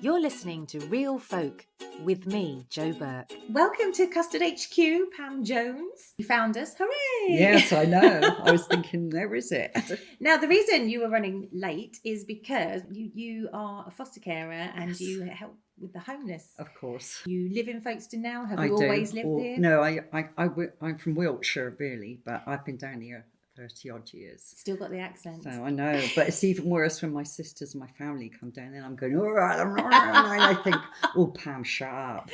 You're listening to Real Folk with me, Jo Burke. Welcome to Custard HQ, Pam Jones. You found us, hooray! Yes, I know. I was thinking, where is it? Now, the reason you were running late is because you are a foster carer and Yes. you help with the homeless. Of course. You live in Folkestone now? Have I you do. always lived here? No, I'm from Wiltshire, really, but I've been down here 30 odd years. Still got the accent. So I know, but it's even worse when my sisters and my family come down and I'm going, all right, and I think, oh, Pam, shut up.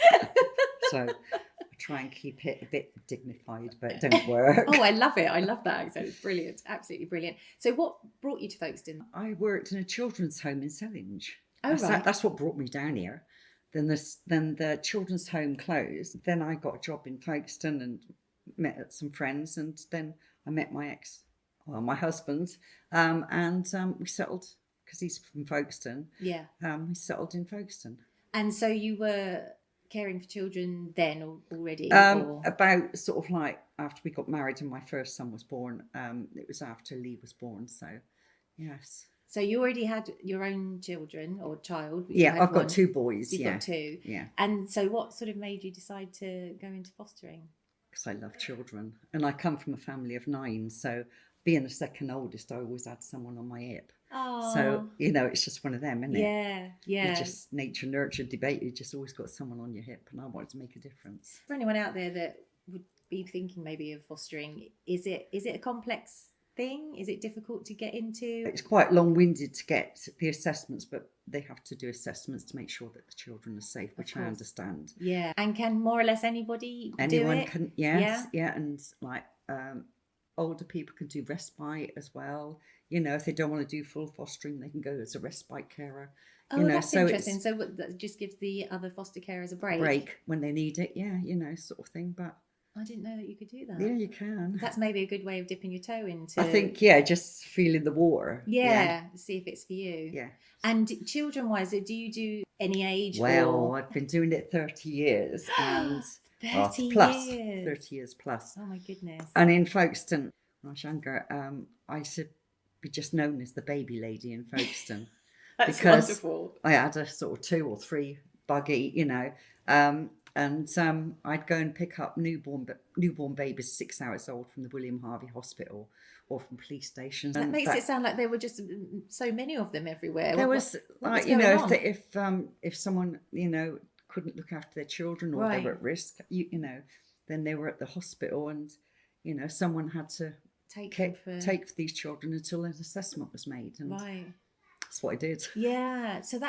So I try and keep it a bit dignified, but it don't work. Oh, I love it. I love that accent. It's brilliant. Absolutely brilliant. So what brought you to Folkestone? I worked in a children's home in Sellinge. Oh, right. That's what brought me down here. Then the children's home closed. Then I got a job in Folkestone and met some friends, and then I met my husband, and we settled because he's from Folkestone. Yeah. We settled in Folkestone. And so you were caring for children then already? About sort of like after we got married and my first son was born. It was after Lee was born. So, yes. So you already had your own children or child? Yeah, I've got two boys. You've got two. Yeah. And so what sort of made you decide to go into fostering? Because I love children. And I come from a family of 9. So being the second oldest, I always had someone on my hip. Oh. So, it's just one of them, isn't it? Yeah. It's just nature nurture debate. You just always got someone on your hip, and I wanted to make a difference. For anyone out there that would be thinking maybe of fostering, is it a complex thing? Is it difficult to get into? It's quite long-winded to get the assessments, but they have to do assessments to make sure that the children are safe, which I understand. Yeah. And can more or less anybody do it? Can, yes, yeah, and like older people can do respite as well. If they don't want to do full fostering, they can go as a respite carer. Oh, that's interesting. So that just gives the other foster carers a break? When they need it, yeah, sort of thing. But I didn't know that you could do that. Yeah, you can. That's maybe a good way of dipping your toe into. I think, just feeling the water. Yeah, see if it's for you. Yeah. And children-wise, do you do any age? Well, I've been doing it 30 years and 30 years. 30 years plus. Oh my goodness. And in Folkestone, when I was younger, I used to be just known as the baby lady in Folkestone. That's because wonderful. I had a sort of 2 or 3 buggy, and I'd go and pick up newborn babies 6 hours old from the William Harvey Hospital or from police stations. That makes it sound like there were just so many of them everywhere. There was, if someone couldn't look after their children or they were at risk, then they were at the hospital, and someone had to take these children until an assessment was made, and that's what I did. Yeah, so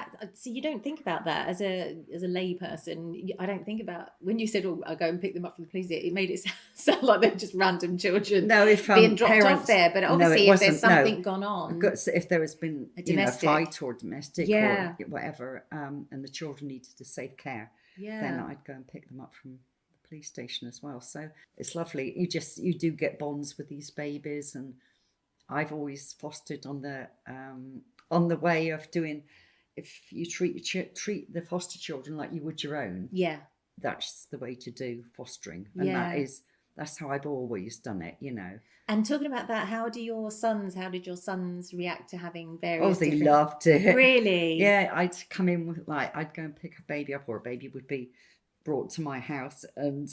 you don't think about that as a lay person. I don't think about when you said, "Oh, I'll go and pick them up from the police." It made it sound like they're just random children. No, if being dropped off there, but obviously if there's something gone on, if there has been a fight or domestic or whatever, and the children needed a safe care, then I'd go and pick them up from the police station as well. So it's lovely. You do get bonds with these babies, and I've always fostered on the way of doing, if you treat the foster children like you would your own, that's the way to do fostering, and that's how I've always done it, And talking about that, how did your sons react to having various? Oh, they loved it. Really? Yeah, I'd come in with I'd go and pick a baby up, or a baby would be brought to my house, and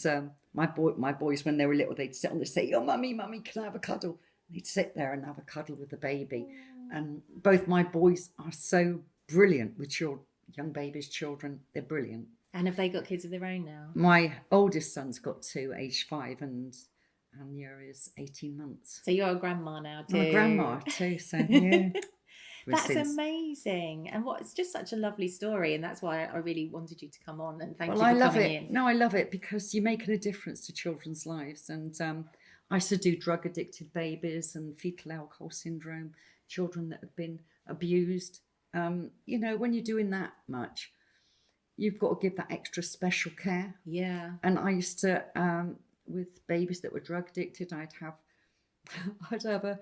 my boys, when they were little, they'd sit on the seat. Oh, mummy, can I have a cuddle? They'd sit there and have a cuddle with the baby. And both my boys are so brilliant with young babies, children. They're brilliant. And have they got kids of their own now? My oldest son's got 2, aged 5, and Anya is 18 months. So you're a grandma now too. I'm a grandma too, so yeah. That's amazing. And it's just such a lovely story, and that's why I really wanted you to come on, and thank you for coming in. No, I love it because you're making a difference to children's lives. And I used to do drug addicted babies and fetal alcohol syndrome, children that have been abused. When you're doing that much, you've got to give that extra special care. Yeah. And I used to, with babies that were drug addicted, I'd have a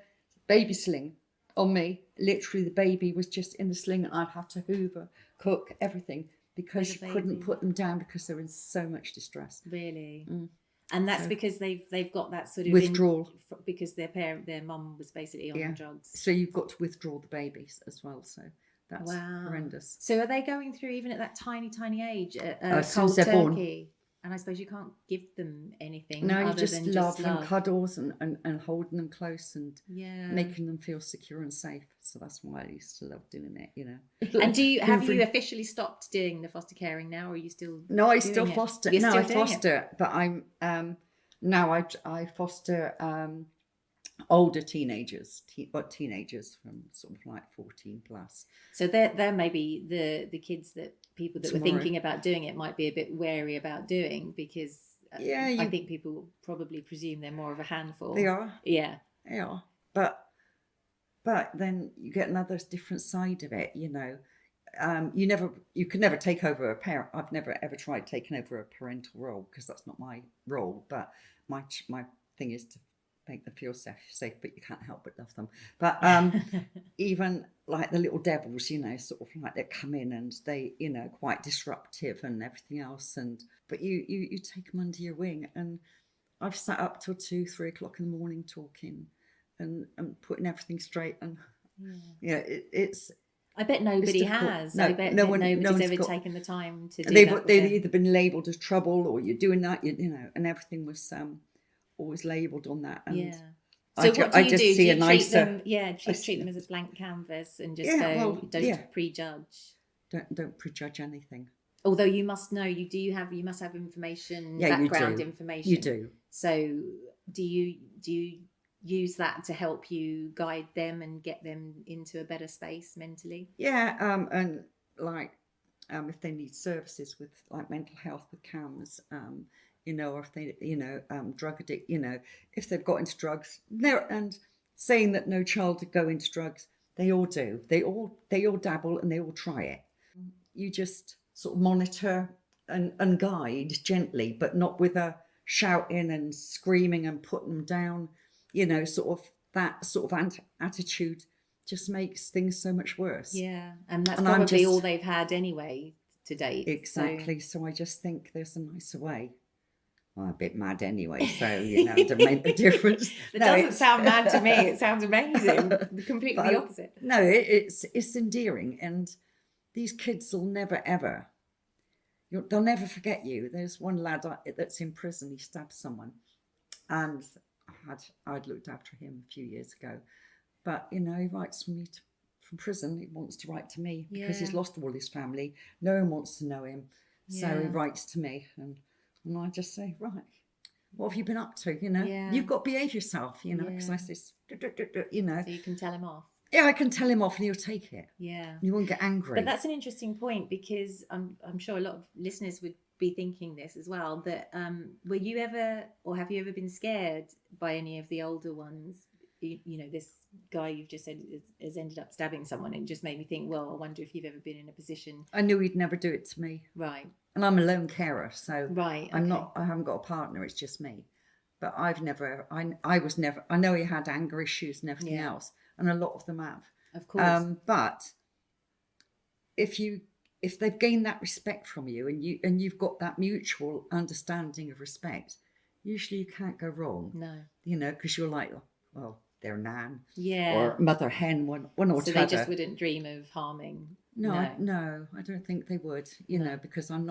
baby sling on me. Literally, the baby was just in the sling, and I'd have to hoover, cook, everything, because you couldn't put them down because they were in so much distress. Really? And that's because they've got that sort of withdrawal, because their mum was basically on drugs. So you've got to withdraw the babies as well. So That's horrendous. So are they going through, even at that tiny age, As soon cold as they're born. turkey? And I suppose you can't give them anything. No, you other just than love just and cuddles and holding them close and yeah, making them feel secure and safe. So that's why I used to love doing it, you know. And have you officially stopped doing the foster caring now, or are you still? No, I still foster. You're no, still I foster, but I'm now I foster older teenagers, teenagers from sort of like 14 plus. So they're maybe the kids that people that were thinking about doing it might be a bit wary about doing, because I think people probably presume they're more of a handful. They are. Yeah. They are. But then you get another different side of it, you know. You can never take over a parent. I've never ever tried taking over a parental role, because that's not my role. But my thing is to make them feel safe, but you can't help but love them. But even like the little devils, you know, sort of like they come in and they, you know, quite disruptive and everything else. But you take them under your wing, and I've sat up till 2-3 o'clock in the morning talking and putting everything straight. And it's. I bet nobody has. No, I bet nobody's ever taken the time to do that. They've either been labelled as trouble, or you're doing that, you know, and everything was always labelled on that. And so what do you do? See a nicer. Treat them as a blank canvas and just don't prejudge. Don't prejudge anything. Although you must know, you must have information, background information. You do. So do you use that to help you guide them and get them into a better space mentally? Yeah, and like if they need services with like mental health with CAMS, you know, or if they, you know, drug addict, you know, if they've got into drugs, and saying that no child would go into drugs, they all do. They all dabble and they all try it. You just sort of monitor and guide gently, but not with a shouting and screaming and putting them down. You know, sort of that sort of attitude just makes things so much worse. Yeah, and that's probably all they've had anyway to date. Exactly. So I just think there's a nicer way. I'm a bit mad anyway, so, you know, it doesn't make a difference. It doesn't sound mad to me. It sounds amazing. Completely the opposite. No, it's endearing, and these kids will never ever. They'll never forget you. There's one lad that's in prison. He stabbed someone, and I'd looked after him a few years ago, but you know, he writes from prison. He wants to write to me because he's lost all his family. No one wants to know him, so he writes to me, and I just say, right, what have you been up to? You know, you've got to behave yourself. You know, because I say, you know, so you can tell him off. Yeah, I can tell him off, and he'll take it. Yeah, you won't get angry. But that's an interesting point, because I'm sure a lot of listeners would be thinking this as well, that were you ever, or have you ever been scared by any of the older ones? You know, this guy you've just said has ended up stabbing someone, and it just made me think, well, I wonder if you've ever been in a position. I knew he'd never do it to me. Right. And I'm a lone carer, so right. I haven't got a partner, it's just me. But I've never, I was never, I know he had anger issues and everything else, and a lot of them have. Of course. But if they've gained that respect from you, and you've got that mutual understanding of respect, usually you can't go wrong. No. You know, because you're like, well, they're Nan. Yeah. Or mother hen, one or so t'other. They just wouldn't dream of harming. No, I don't think they would. You know, because I'm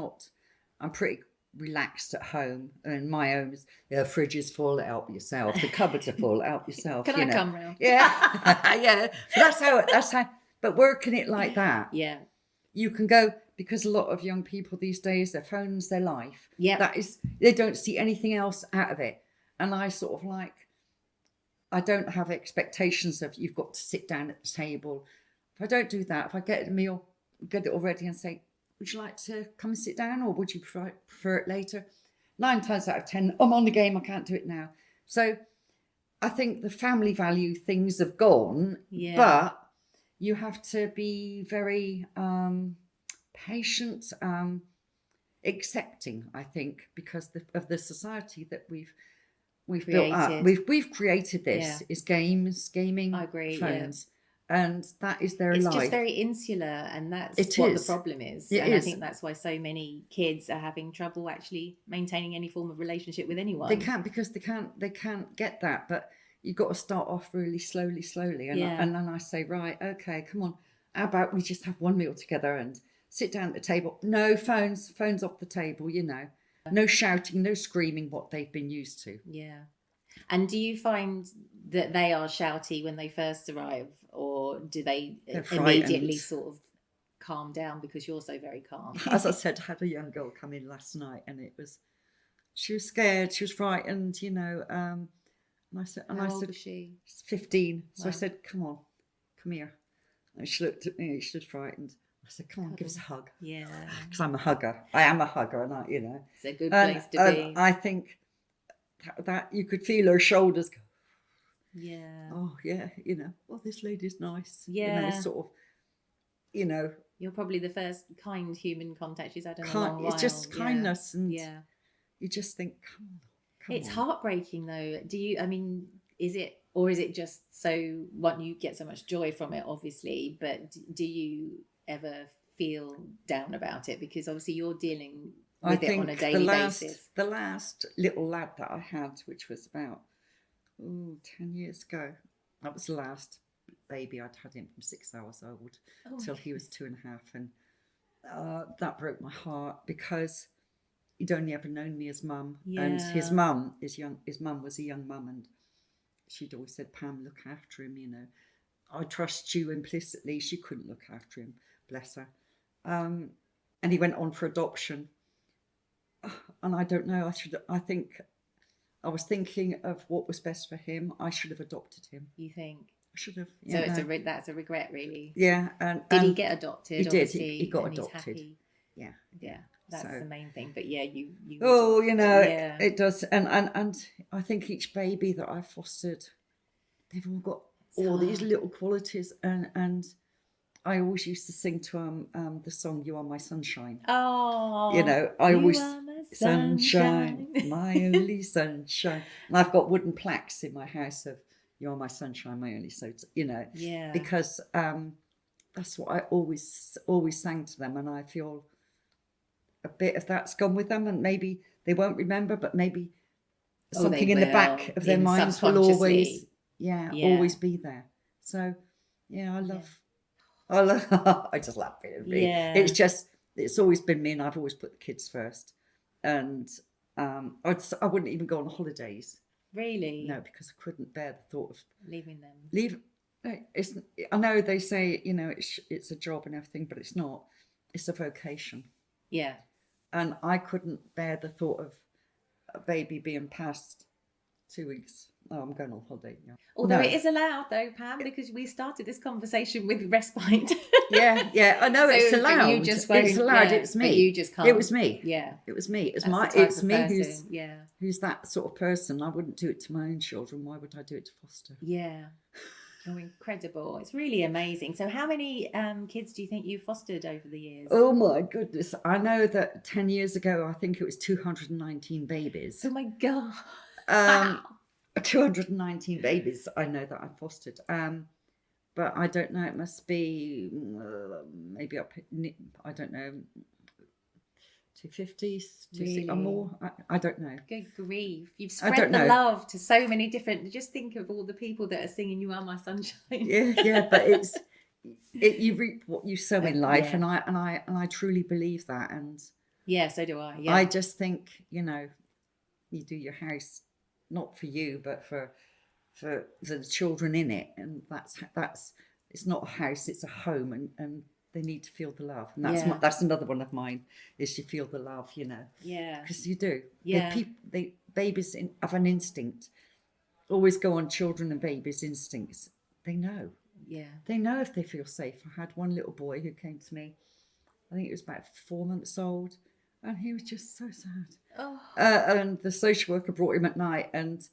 pretty relaxed at home, and my own fridge is full, help yourself. The cupboards are full, help yourself. Can I come round? Yeah. Yeah. That's how. But working it like that. Yeah. You can go, because a lot of young people these days, their phone's their life. Yeah. That is, they don't see anything else out of it. And I sort of like, I don't have expectations of you've got to sit down at the table. If I don't do that, if I get a meal, get it all ready and say, would you like to come and sit down, or would you prefer it later? 9 times out of 10, I'm on the game, I can't do it now. So I think the family value things have gone, but you have to be very patient, accepting, I think, because of the society that we've built up. We've created this. It's gaming, I agree, phones. And that is their life. It's just very insular, and that's what the problem is. I think that's why so many kids are having trouble actually maintaining any form of relationship with anyone. They can't, because they can't get that. But you've got to start off really slowly. And then I say, right, okay, come on. how about we just have one meal together and sit down at the table? No phones off the table, you know. No shouting, no screaming, what they've been used to. Yeah. And do you find that they are shouty when they first arrive, or do they immediately sort of calm down because you're so very calm? As I said, I had a young girl come in last night, and she was scared, she was frightened, you know. And I said, How old was she? 15. So Wow. I said, come here. And she looked at me, she was frightened. I said, come on, give us a hug. Yeah. Because I'm a hugger. I am a hugger, and I, you know. It's a good place to be. I think that you could feel her shoulders go. Yeah. Oh, yeah, you know, well, this lady's nice. Yeah. You know, sort of, you know. You're probably the first kind human contact she's had in a long while. It's just kindness. Yeah. And yeah. You just think, come on. It's heartbreaking, though. Is it just so what you get so much joy from it, obviously, but do you ever feel down about it? Because obviously you're dealing with it on a daily basis. The last little lad that I had, which was about 10 years ago, that was the last baby. I'd had him from 6 hours old till he was 2.5, and that broke my heart because he'd only ever known me as mum, and his mum was a young mum, and she'd always said, Pam, look after him, you know. I trust you implicitly. She couldn't look after him, bless her. And he went on for adoption. And I don't know, I was thinking of what was best for him. I should have adopted him. You think? I should have. So that's a regret, really. Yeah. Did he get adopted? He did. He got adopted. Yeah. Yeah. That's the main thing. But yeah, you it does. And I think each baby that I fostered, they've all got all these little qualities, and I always used to sing to the song "You Are My Sunshine." Oh, you know, I always sunshine, my only sunshine. And I've got wooden plaques in my house of "You Are My Sunshine, my only," so you know, because that's what I always sang to them, and I feel a bit of that's gone with them, and maybe they won't remember, but maybe something in the back of their minds will always be there. So yeah, I just love it. It's always been me, and I've always put the kids first, and I wouldn't even go on holidays. Really? No, because I couldn't bear the thought of leaving them. I know they say, you know, it's a job and everything, but it's not. It's a vocation. Yeah. And I couldn't bear the thought of a baby being past 2 weeks. Oh, I'm going on holiday. Yeah. Although it is allowed, though, Pam, because we started this conversation with respite. yeah. I know, so it's allowed. You just won't, it's allowed. It's me. But you just can't. It was me. Yeah. It was me. It's me who's that sort of person. I wouldn't do it to my own children. Why would I do it to foster? Yeah. Oh, incredible. It's really amazing. So how many kids do you think you've fostered over the years? Oh my goodness. I know that 10 years ago, I think it was 219 babies. Oh my God. Wow. 219 babies I know that I fostered. But I don't know, it must be maybe up, I don't know, 250, really? Or more. I don't know. Good grief. You've spread the love to so many different, just think of all the people that are singing You Are My Sunshine. Yeah, but you reap what you sow in life, and I truly believe that. And yeah, so do I. Yeah. I just think, you know, you do your house not for you, but for the children in it, and that's it's not a house, it's a home, and they need to feel the love, and that's another one of mine, is you feel the love, you know. Yeah, because you do. Yeah, babies have an instinct. Always go on children and babies' instincts. They know. Yeah, they know if they feel safe. I had one little boy who came to me, I think it was about 4 months old, and he was just so sad. Oh. And the social worker brought him at night, and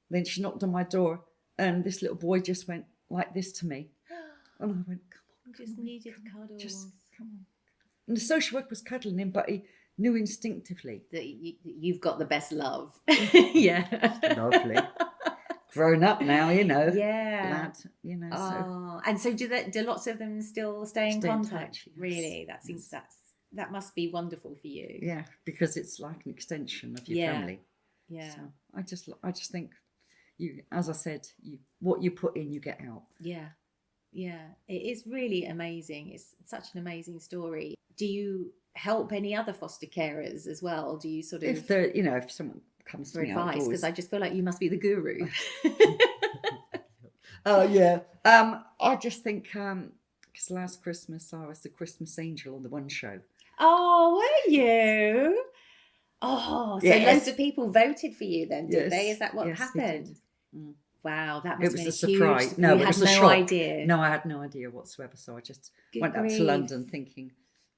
then she knocked on my door, and this little boy just went like this to me, and I went, come on, just needed cuddles. Just come on. And the social worker was cuddling him, but he knew instinctively that you've got the best love. Yeah, lovely. Grown up now, you know. Yeah, lad, you know. Oh, so. And so do lots of them still stay in contact? Touch, yes. Really, that must be wonderful for you. Yeah, because it's like an extension of your family. Yeah. So I just think, you, as I said, what you put in, you get out. Yeah. Yeah, it is really amazing. It's such an amazing story. Do you help any other foster carers as well? Do you sort of... If someone comes to me advice, because I just feel like you must be the guru. Oh, yeah. I just think, because last Christmas I was the Christmas angel on the One Show. Oh, were you? Oh, so loads of people voted for you then, did they? Is that what happened? Wow, that must have been a surprise. Huge... No, you had no idea. No, I had no idea whatsoever. So I just went up to London thinking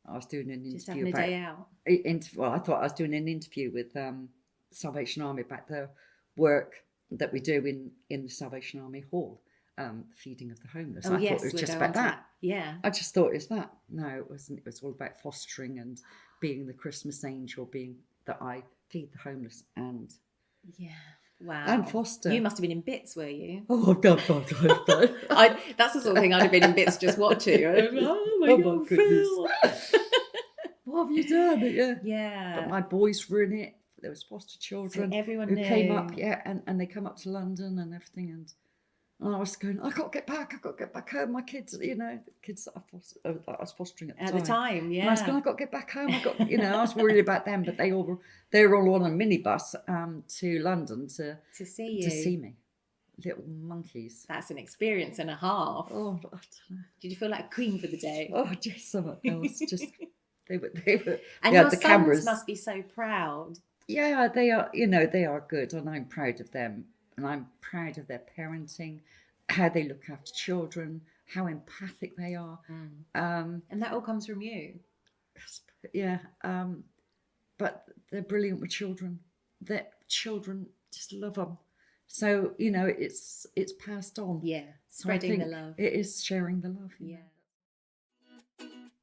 I was doing an interview. Just having a day out. Well, I thought I was doing an interview with Salvation Army about the work that we do in the Salvation Army Hall, feeding of the homeless. I thought it was just about that. Yeah. I just thought it was that. No, it wasn't. It was all about fostering and being the Christmas angel, being that I feed the homeless and... Yeah. Wow. And foster. You must have been in bits, were you? Oh, God. That's the sort of thing I'd have been in bits just watching. Oh my God, Phil. What have you done? Yeah. Yeah. But my boys were in it. There was foster children. So everyone who knew. Came up, and they come up to London and everything. And I was going, I've got to get back. I've got to get back home. My kids, the kids that I was fostering at the time. Yeah. And I was going, I've got to get back home. I was worried about them, but they were all on a minibus to London to see you. To see me. Little monkeys. That's an experience and a half. Oh, I don't know. Did you feel like a queen for the day? Oh, just something else. Just they were. And your sons cameras must be so proud. Yeah, they are. They are good, and I'm proud of them. And I'm proud of their parenting, how they look after children, how empathic they are. And that all comes from you. Yeah. But they're brilliant with children. Their children just love them. So, it's passed on. Yeah, spreading the love. It is sharing the love. Yeah.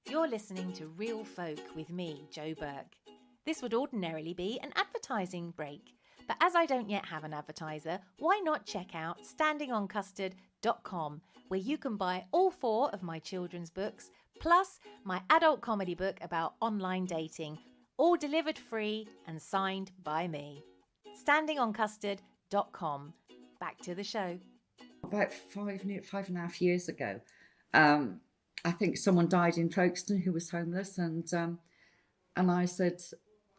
You're listening to Real Folk with me, Jo Burke. This would ordinarily be an advertising break. But as I don't yet have an advertiser, why not check out standingoncustard.com, where you can buy all 4 of my children's books, plus my adult comedy book about online dating, all delivered free and signed by me. Standingoncustard.com. Back to the show. About 5.5 years ago, I think someone died in Folkestone who was homeless, and I said...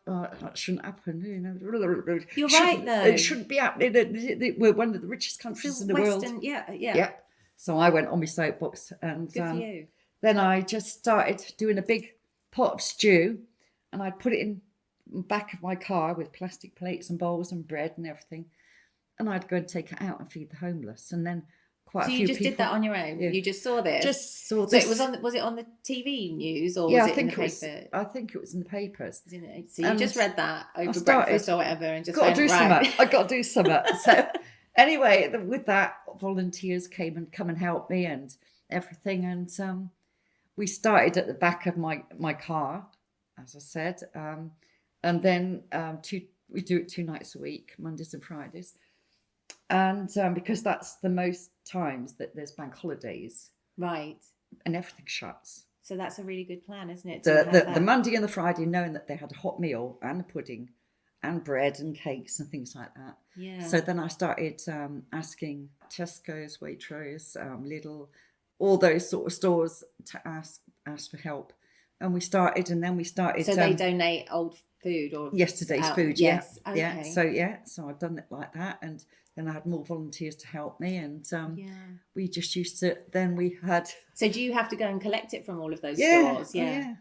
that shouldn't happen. You're right, though. It shouldn't be happening. We're one of the richest countries in the world. Yeah. So I went on my soapbox, and Good for you. Then I just started doing a big pot of stew, and I'd put it in the back of my car with plastic plates and bowls and bread and everything, and I'd go and take it out and feed the homeless, and then. So you just did that on your own? Yeah. You just saw this? Just saw this. So was it on the TV news or was it in the paper? I think it was in the papers. So you just read that over breakfast or whatever and just I got to do something. So anyway, with that, volunteers came and helped me and everything. And we started at the back of my car, as I said. And then we do it 2 nights a week, Mondays and Fridays. And because that's the most times that there's bank holidays. Right. And everything shuts. So that's a really good plan, isn't it? The Monday and the Friday, knowing that they had a hot meal and a pudding and bread and cakes and things like that. Yeah. So then I started asking Tesco's, Waitrose, Lidl, all those sort of stores to ask for help. And we started. So they donate old food or yesterday's food. Yes. Yeah. Okay. So I've done it like that, and then I had more volunteers to help me, and we just used to. Then we had. So do you have to go and collect it from all of those stores? Yeah.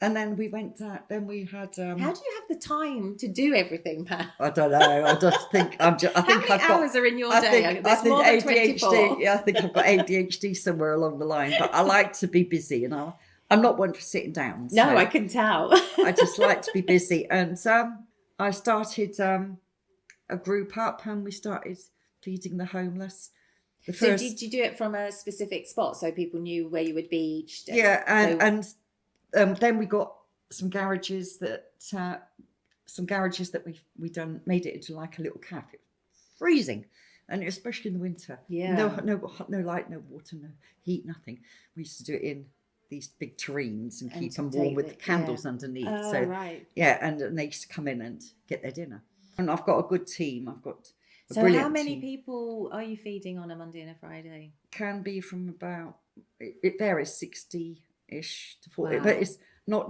And then we went. Then we had. How do you have the time to do everything, Pam? I don't know. I just think I think How many hours are in your day? I think ADHD. Yeah, I think I've got ADHD somewhere along the line. But I like to be busy, and I'm not one for sitting down. No, I can tell. I just like to be busy, and I started a group up, and we started feeding the homeless. So did you do it from a specific spot so people knew where you would be each day? Yeah, and then we got some garages that we made it into like a little cafe. Freezing, and especially in the winter. Yeah. No light, no water, no heat, nothing. We used to do it in these big tureens and keep them warm with candles underneath. Oh, so right. Yeah, and they used to come in and get their dinner. And I've got a good team. I've got a so brilliant how many team. people are you feeding on a Monday and a Friday? can be from about, it varies 60-ish to 40, Wow. but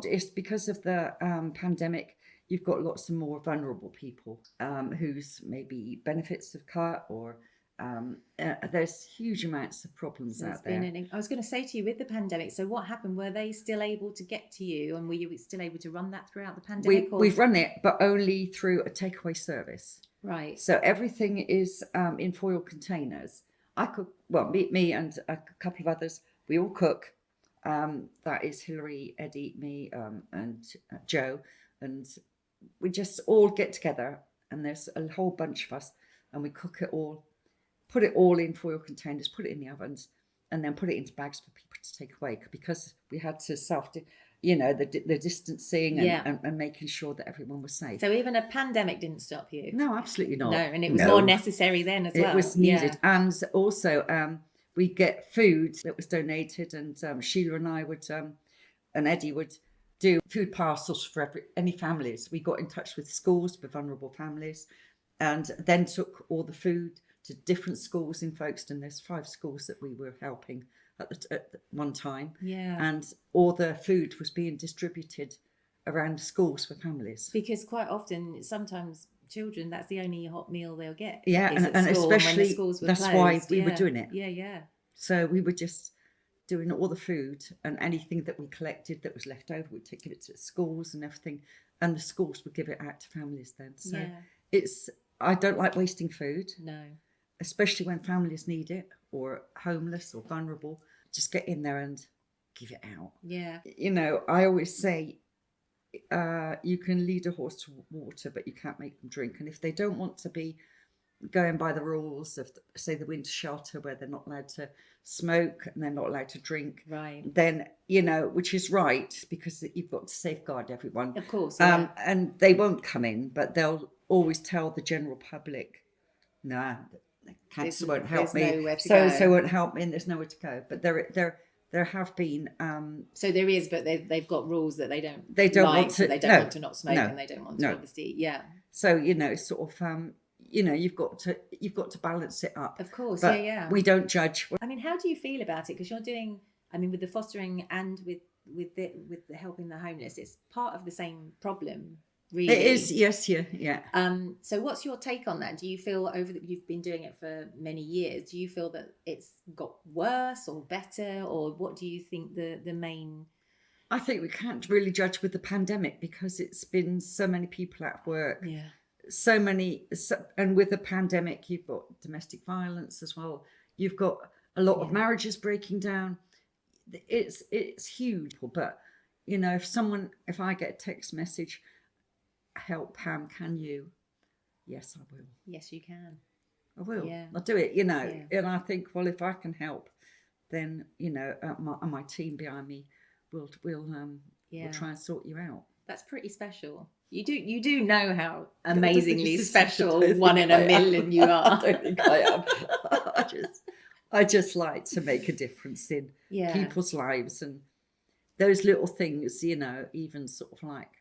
it's because of the pandemic. You've got lots of more vulnerable people whose maybe benefits have cut, or there's huge amounts of problems out there. I was going to say to you, with the pandemic, so what happened? Were they still able to get to you, and were you still able to run that throughout the pandemic? We've run it, but only through a takeaway service. Right. So everything is in foil containers. I cook, well, me and a couple of others, we all cook. That is Hilary, Eddie, me, and Jo, and we just all get together, and there's a whole bunch of us, and we cook it all, put it all in foil containers, put it in the ovens, and then put it into bags for people to take away, because we had to the distancing and making sure that everyone was safe. So even a pandemic didn't stop you? No, absolutely not. No, and it was more necessary then as well. It was needed. And also we get food that was donated, and Sheila and I would, and Eddie would do food parcels for any families. We got in touch with schools for vulnerable families, and then took all the food to different schools in Folkestone. There's 5 schools that we were helping at one time. Yeah. And all the food was being distributed around schools for families. Because quite often, sometimes children, that's the only hot meal they'll get. Yeah, and especially when the schools were that's closed. why we were doing it. Yeah. So we were just doing all the food, and anything that we collected that was left over, we'd give it to schools and everything, and the schools would give it out to families then. So I don't like wasting food. No. Especially when families need it, or homeless or vulnerable, just get in there and give it out. Yeah. I always say, you can lead a horse to water, but you can't make them drink. And if they don't want to be going by the rules of, say, the winter shelter, where they're not allowed to smoke and they're not allowed to drink, right, then, which is right, because you've got to safeguard everyone. Of course. And they won't come in, but they'll always tell the general public, nah, cancer won't help me, so won't help me, and there's nowhere to go. But there have been so there is, but they've got rules that they don't want to, so they don't want to not smoke, and they don't want to obviously so sort of you've got to balance it up, of course. But we don't judge. I mean, how do you feel about it? Because you're doing, I mean, with the fostering and with the helping the homeless, it's part of the same problem. Really. It is, yes, yeah. So what's your take on that? Do you feel, over that you've been doing it for many years, do you feel that it's got worse or better, or what do you think the main? I think we can't really judge with the pandemic, because it's been so many people at work. Yeah. And with the pandemic, you've got domestic violence as well. You've got a lot of marriages breaking down. It's huge. But if I get a text message, help, Pam, can you? Yes, I will. Yes, you can. I will. Yeah. I'll do it, And I think, well, if I can help, then my team behind me will try and sort you out. That's pretty special. You do know how amazingly special, one in a million you are. I don't think I am. I just like to make a difference in people's lives, and those little things, even sort of like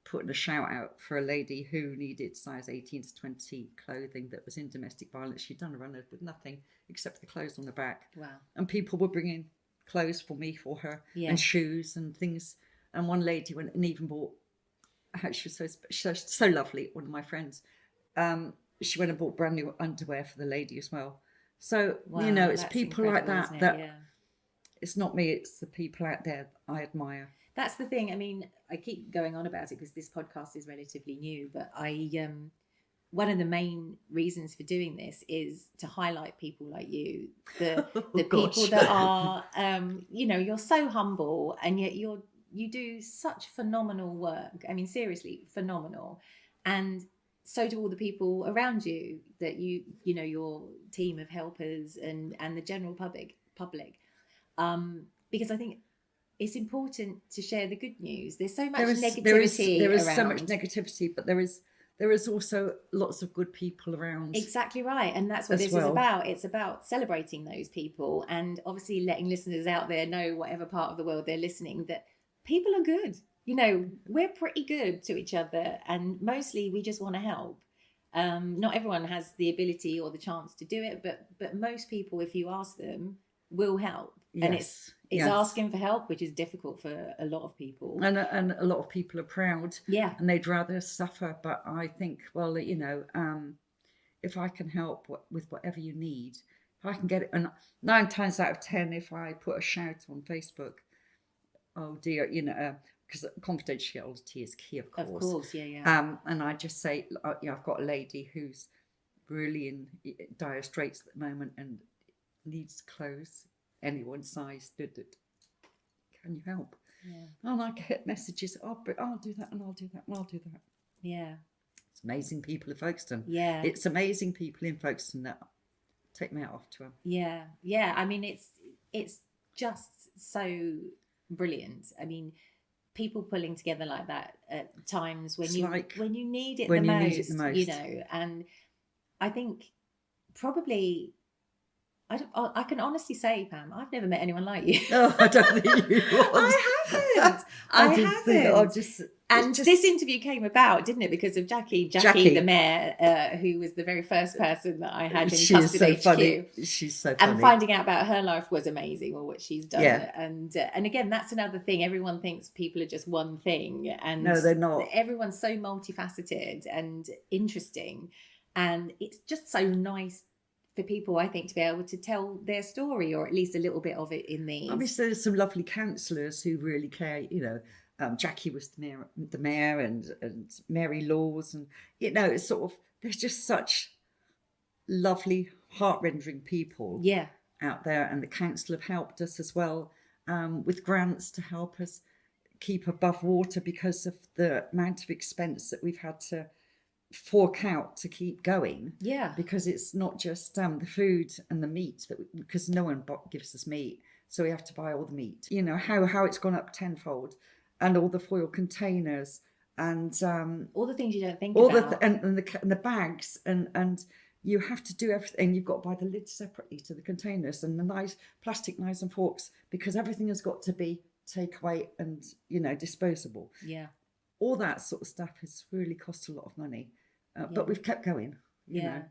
putting a shout out for a lady who needed size 18 to 20 clothing that was in domestic violence. She'd done a runner with nothing except the clothes on the back. Wow. And people were bringing clothes for her, and shoes and things. And one lady went and even bought, she was so lovely, one of my friends, she went and bought brand new underwear for the lady as well. So, it's people like that, it's not me, it's the people out there I admire. That's the thing. I mean, I keep going on about it because this podcast is relatively new, but one of the main reasons for doing this is to highlight people like you, the people that are, you're so humble, and yet you do such phenomenal work. I mean, seriously, phenomenal. And so do all the people around you, that your team of helpers and the general public. Because I think it's important to share the good news. There's so much negativity. There is around. So much negativity, but there is also lots of good people around. Exactly right. And that's what this is about. It's about celebrating those people, and obviously letting listeners out there know, whatever part of the world they're listening, that people are good. We're pretty good to each other, and mostly we just want to help. Not everyone has the ability or the chance to do it, but most people, if you ask them, will help. Yes. And it's asking for help, which is difficult for a lot of people. And a lot of people are proud. Yeah. And they'd rather suffer. But I think, well, if I can help with whatever you need, if I can get it, and 9 times out of 10, if I put a shout on Facebook, oh dear, because confidentiality is key, of course. Of course, yeah. And I just say, I've got a lady who's really in dire straits at the moment and needs clothes, anyone's size. Can you help? Yeah. And I get messages, but I'll do that, and I'll do that, and I'll do that. Yeah. It's amazing people in Folkestone. Yeah. It's amazing people in Folkestone that take me out off to them. Yeah. Yeah. I mean, it's just so brilliant. I mean, people pulling together like that at times when you need it the most, and I think probably I can honestly say, Pam, I've never met anyone like you. No, I don't think you would. I haven't. And this interview came about, didn't it, because of Jackie, the mayor, who was the very first person that I had in Custard HQ. Funny. She's so funny. And finding out about her life was amazing, or what she's done. Yeah. And again, that's another thing. Everyone thinks people are just one thing, and no, they're not. Everyone's so multifaceted and interesting, and it's just so nice for people, I think, to be able to tell their story, or at least a little bit of it in these. I mean, there's some lovely councillors who really care. Jackie was the mayor, and Mary Laws, and it's sort of, there's just such lovely, heart-rending people out there, and the council have helped us as well with grants to help us keep above water because of the amount of expense that we've had to fork out to keep going. Yeah. Because it's not just the food and the meat, because no one gives us meat, so we have to buy all the meat. How it's gone up tenfold, and all the foil containers, and all the things you don't think about, and the bags, and you have to do everything. You've got to buy the lids separately to the containers, and the nice plastic knives and forks, because everything has got to be takeaway and disposable. Yeah. All that sort of stuff has really cost a lot of money. But we've kept going. You know.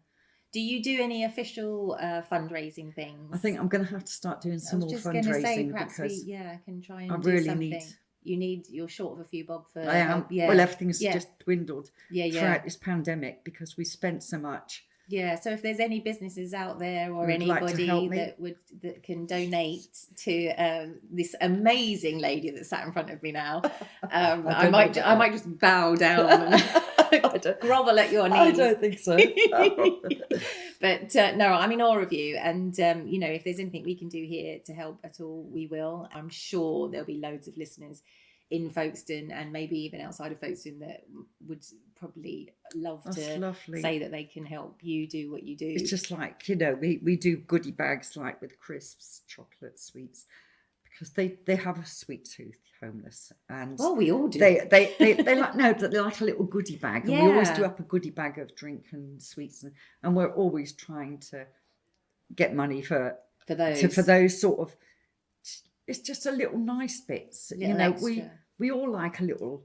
Do you do any official fundraising things? I think I'm going to have to start doing some more fundraising. I was just going to say, perhaps we can try and do really something. You're short of a few bob for. I am. Well, everything's just dwindled throughout this pandemic because we spent so much. Yeah, so if there's any businesses out there or anybody that can donate to this amazing lady that's sat in front of me now, I might just bow down and grovel at your knees. I don't think so. But no, I'm in awe of you, and if there's anything we can do here to help at all, we will. I'm sure there'll be loads of listeners in Folkestone and maybe even outside of Folkestone that would probably love to say that they can help you do what you do. It's just like, we do goodie bags like with crisps, chocolate, sweets, because they have a sweet tooth, homeless, and we all do. They like they like a little goodie bag, and we always do up a goodie bag of drink and sweets, and we're always trying to get money for those sort of. It's just a little nice bits, we all like a little,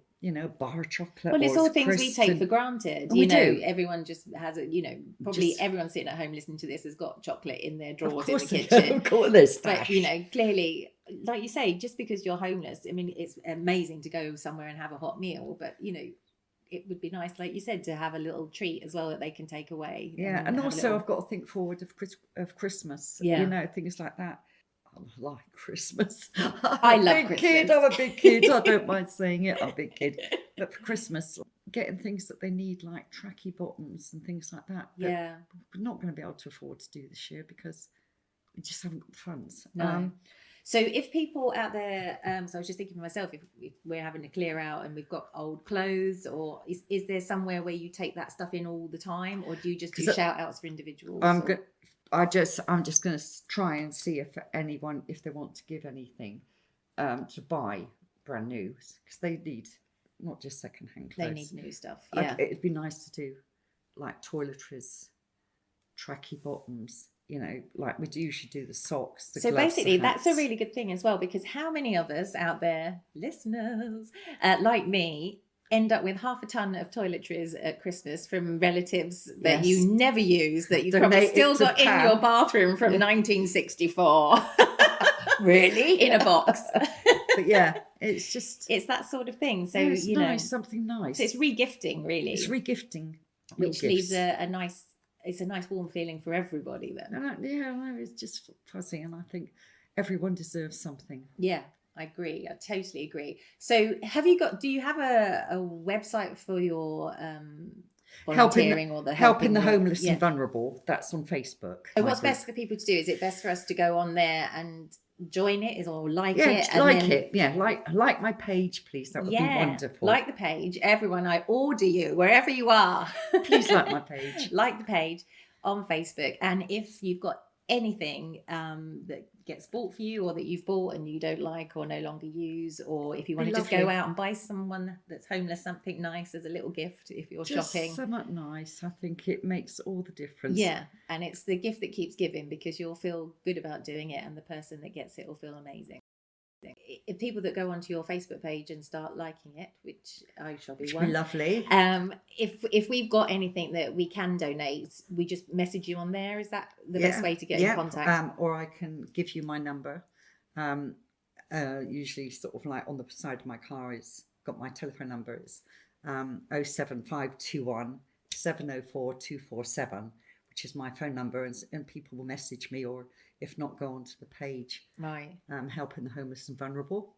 bar of chocolate. Well, it's all things we take for granted. We do. Everyone just has everyone sitting at home listening to this has got chocolate in their drawers in the kitchen. But clearly, like you say, just because you're homeless, I mean, it's amazing to go somewhere and have a hot meal, but it would be nice, like you said, to have a little treat as well that they can take away. Yeah, and also I've got to think forward of Christmas. Things like that. I like Christmas. I love Christmas. I'm a big kid. I don't mind saying it. I'm a big kid. But for Christmas, getting things that they need, like tracky bottoms and things like that. Yeah. We're not going to be able to afford to do this year because we just haven't got the funds. No. So if people out there, so I was just thinking for myself, if we're having to clear out and we've got old clothes, or is there somewhere where you take that stuff in all the time, or do you just do shout outs for individuals? I'm just going to try and see if they want to give anything to buy brand new, because they need not just second-hand clothes. They need new stuff. Yeah, it'd be nice to do like toiletries, tracky bottoms. Like we usually do the socks. The gloves, basically, that's a really good thing as well, because how many of us out there, listeners, like me, end up with half a ton of toiletries at Christmas from relatives that you never use, that you've probably still got in your bathroom from 1964. Really? In a box. But yeah, it's that sort of thing. So it's nice, something nice. So it's regifting, really. It's regifting, which leaves a nice warm feeling for everybody then. It's just fuzzy, and I think everyone deserves something. Yeah, I agree. I totally agree. So do you have a website for your volunteering or the helping the homeless and vulnerable? That's on Facebook. So what's best for people to do? Is it best for us to go on there and join it, or like it? Like my page, please. That would be wonderful. Like the page. Everyone, I order you, wherever you are. Please like my page. Like the page on Facebook. And if you've got anything that gets bought for you, or that you've bought and you don't like or no longer use, or if you want to just go out and buy someone that's homeless something nice as a little gift if you're shopping. Something nice. I think it makes all the difference. Yeah, and it's the gift that keeps giving, because you'll feel good about doing it, and the person that gets it will feel amazing. If people that go onto your Facebook page and start liking it, which I shall be one, lovely. If we've got anything that we can donate, we just message you on there. Is that the best way to get in contact? Or I can give you my number. Usually, sort of like on the side of my car, it's got my telephone number. It's 07521 704 247, which is my phone number, and people will message me, or if not, go onto the page. Right. Helping the homeless and vulnerable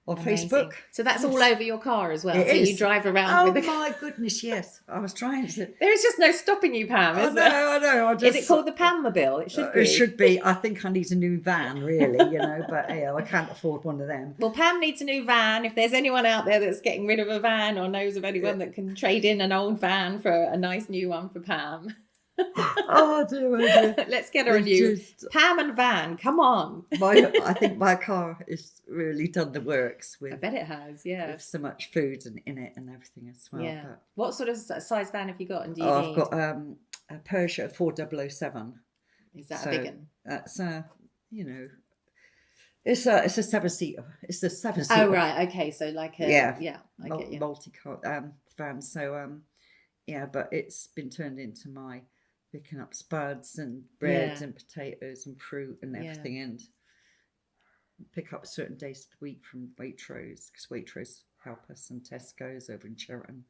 on Amazing. Facebook. So that's all over your car as well. It is. You drive around with my goodness, yes. I was trying to. There's just no stopping you, Pam, is there? I know. Is it called the Pam-mobile? It should be. It should be. I think I need a new van, really, but I can't afford one of them. Well, Pam needs a new van. If there's anyone out there that's getting rid of a van, or knows of anyone that can trade in an old van for a nice new one for Pam. Oh dear. Let's get her a new Pam and van. Come on. I think my car has really done the works. I bet it has. Yeah. With so much food in it and everything as well. Yeah. What sort of size van have you got? And do you I've got a Peugeot 4007. Is that a big one? That's It's a 7-seater. It's a 7-seater. Oh right. Okay. So like I get you. Multi-car van. So but it's been turned into my picking up spuds and bread and potatoes and fruit and everything, and pick up certain days of the week from Waitrose, because Waitrose help us, and Tesco's over in Cheriton,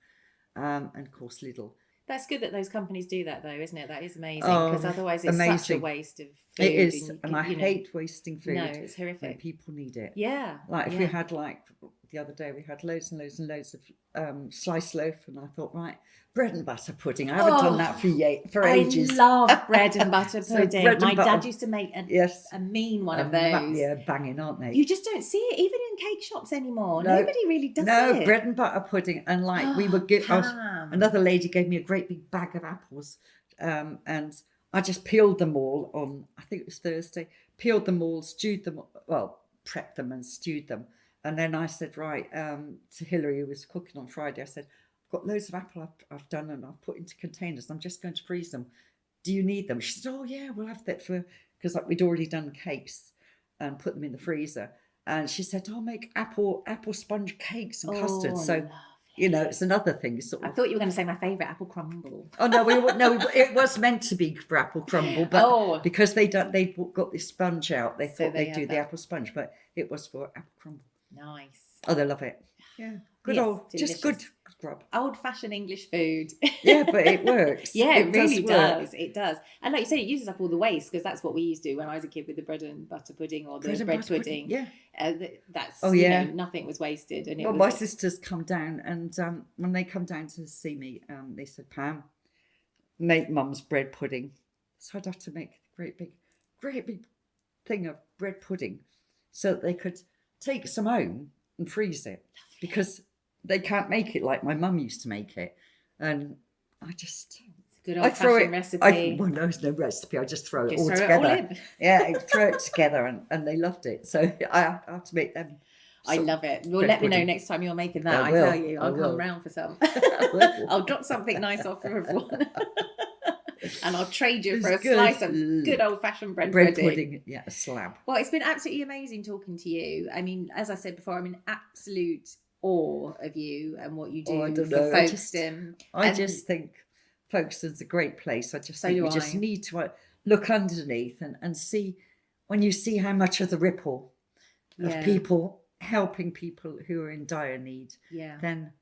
and of course Lidl. That's good that those companies do that, though, isn't it? That is amazing, because otherwise it's such a waste of food. It is, and I hate wasting food. No, it's horrific. When people need it. Yeah. Like if we had the other day, we had loads and loads and loads of sliced loaf, and I thought, right, bread and butter pudding. I haven't done that for ages. I love bread and butter pudding. My dad used to make a mean one of those. Yeah, banging, aren't they? You just don't see it even in cake shops anymore. No, nobody really does it. No, bread and butter pudding, and we would give. Another lady gave me a great big bag of apples, and I just peeled them all on. I think it was Thursday. Peeled them all, stewed them. Well, prepped them and stewed them. And then I said, right, to Hilary, who was cooking on Friday, I said, I've got loads of apple I've done, and I've put into containers. I'm just going to freeze them. Do you need them? She said, oh, yeah, we'll have that because we'd already done cakes and put them in the freezer. And she said, I'll make apple sponge cakes and custard. So, lovely. It's another thing. I thought you were going to say my favourite, apple crumble. Oh, no, it was meant to be for apple crumble, but because they got this sponge out, they thought they'd do the apple sponge, but it was for apple crumble. Nice. Oh, they love it. Yeah. Good old, delicious. Just good grub. Old-fashioned English food. Yeah, but it works. Yeah, it really does. It does. And like you say, it uses up all the waste, because that's what we used to do when I was a kid with the bread and butter pudding or the bread pudding. Yeah. That's, nothing was wasted. And my sisters come down, and when they come down to see me, they said, Pam, make Mum's bread pudding. So I'd have to make a great big thing of bread pudding so that they could take some home and freeze it, because they can't make it like my mum used to make it. And I just... It's a good old-fashioned recipe. Well, no, there's no recipe. I just throw it all together. I throw it together, and they loved it. So I have to make them. I love it. Well, let me know next time you're making that. I tell you, I'll come round for some. I'll drop something nice off for everyone. And I'll trade you for a slice of good old-fashioned bread pudding. Yeah, a slab. Well, it's been absolutely amazing talking to you. I mean, as I said before, I'm in absolute awe of you and what you do I don't for know. Folkestone. I just think Folkestone's a great place. I just think you just need to look underneath and see, when you see how much of the ripple of people helping people who are in dire need, then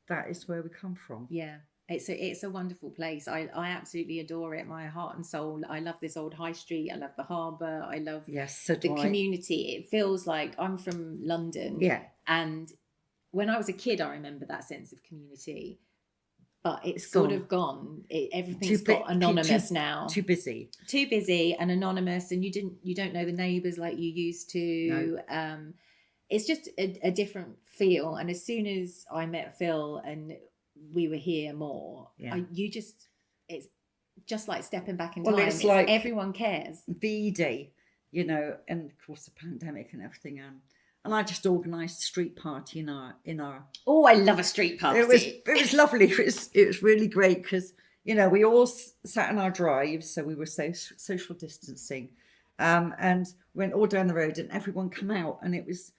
that is where we come from. Yeah. It's a wonderful place. I absolutely adore it, my heart and soul. I love this old high street. I love the harbour. I love the community. It feels like I'm from London. Yeah. And when I was a kid, I remember that sense of community. But it's sort of gone. Everything's got anonymous now. Too busy and anonymous, and you don't know the neighbours like you used to. No. It's just a different feel. And as soon as I met Phil and we were here more, it's just like stepping back in time. It's like everyone cares. V-Day, and of course the pandemic and everything, and I just organised a street party in our. Oh, I love a street party. It was lovely. It was really great because we all sat in our drives, so we were social distancing, and went all down the road, and everyone come out, and it was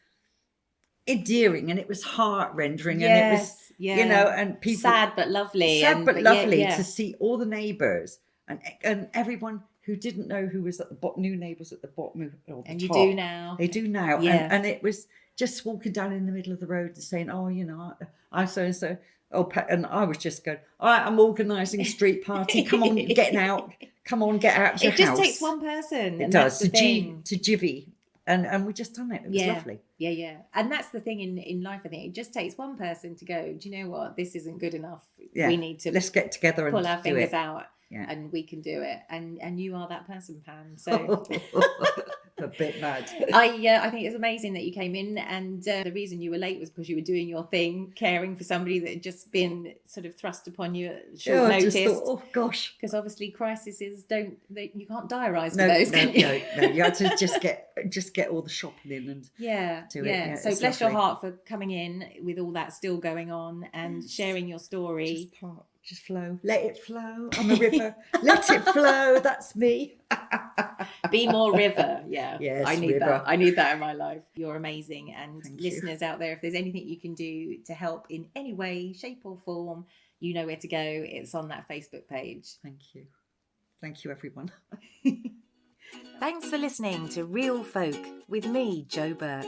endearing, and it was heart rendering, and it was and people sad but lovely, to see all the neighbours and everyone who didn't know who was at the bottom, new neighbours at the bottom or the and top. They do now, and it was just walking down in the middle of the road and saying, I'm so and so. And I was just going, all right, I'm organising a street party. Come on, getting out. Come on, get out of your house. It just takes one person. It does to jivvy. And we just done it. It was lovely. Yeah. And that's the thing in life, I think. It just takes one person to go, do you know what? This isn't good enough. Yeah. We need to let's get together and pull our fingers out. Yeah. And we can do it. And you are that person, Pam. So a bit mad. I think it's amazing that you came in, and the reason you were late was because you were doing your thing, caring for somebody that had just been sort of thrust upon you at short notice. I just thought, oh gosh, because obviously crises you can't diarise for those. No, you had to just get all the shopping in and do it. Yeah, so bless your heart for coming in with all that still going on and sharing your story. Just flow. Let it flow. I'm a river. Let it flow. That's me. Be more river. Yeah. Yes, I need river. that. I need that in my life. You're amazing. And Thank listeners out there, if there's anything you can do to help in any way, shape or form, you know where to go. It's on that Facebook page. Thank you. Thank you, everyone. Thanks for listening to Real Folk with me, Jo Burke.